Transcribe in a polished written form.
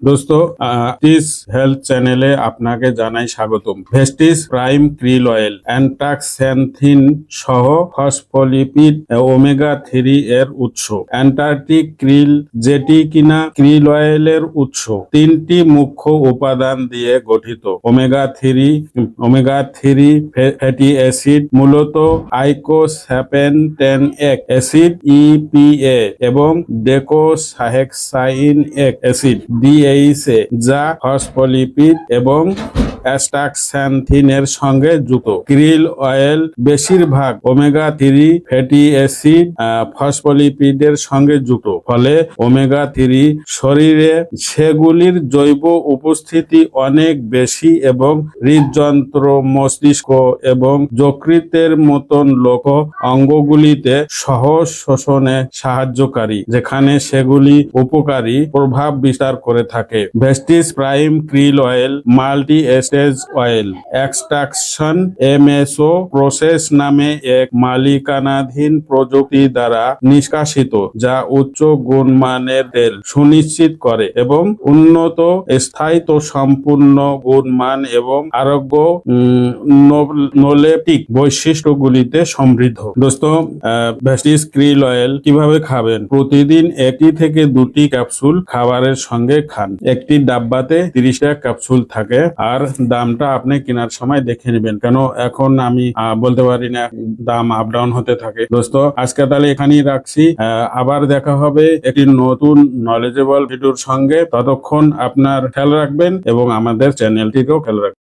দোস্ত, Vestige health চ্যানেলে আপনাকে জানাই স্বাগতম। ভেস্টিজ প্রাইম ক্রিল অয়েল অ্যান্টাক্স্যান্থিন সহ ফসফোলিপিড ওমেগা 3 এর উৎস। অ্যান্টার্কটিক ক্রিল, যেটি কিনা ক্রিল অয়েলের উৎস, তিনটি মুখ্য উপাদান দিয়ে গঠিত। ওমেগা 3 ফ্যাটি অ্যাসিড, মূলত আইকোস্যাপেনটেনএক অ্যাসিড ইপিএ এবং ডেকোসাহেক্সাইনএক অ্যাসিড ডিএইচএ, যা ফসফোলিপিড এবং অ্যাস্টাক্স্যান্থিনের সঙ্গে যুক্ত। ক্রিল অয়েল বেশিরভাগ ওমেগা 3 ফ্যাটি অ্যাসিড ফসফোলিপিডের সঙ্গে যুক্ত, ফলে ওমেগা 3 শরীরে সেগুলির জৈব উপস্থিতি অনেক বেশি এবং হৃদযন্ত্র, মস্তিষ্ক এবং যকৃতের মতন লোক অঙ্গগুলিতে সহজ শোষণে সাহায্যকারী, যেখানে সেগুলি উপকারী প্রভাব বিস্তার করে থাকে। Vestige prime krill oil multi stage oil extraction MSO process নামে এক মালিকানাধীন প্রযুক্তি দ্বারা নিষ্কাশিত, যা উচ্চ গুণমানের তেল সুনিশ্চিত করে এবং উন্নত স্থায়িত্ব সম্পূর্ণ গুণমান এবং আরোগ্য নোলেটিক বৈশিষ্ট্যগুলিতে সমৃদ্ধ। দোস্ত, ভেস্টিজ ক্রিল অয়েল কিভাবে খাবেন? প্রতিদিন 1 থেকে 2টি ক্যাপসুল খাবারের সঙ্গে খান। একটি ডাব্বাতে 30টা ক্যাপসুল থাকে, আর দামটা আপনি কেনার সময় দেখে নেবেন, কেন এখন আমি বলতে পারি না, দাম আপ ডাউন হতে থাকে। দোস্ত, আজকে তাহলে এখানেই রাখছি। আবার দেখা হবে একটি নতুন নলেজেবল ভিডিওর সঙ্গে। ততক্ষণ আপনার খেয়াল রাখবেন এবং আমাদের চ্যানেলটিকেও খেয়াল রাখবেন।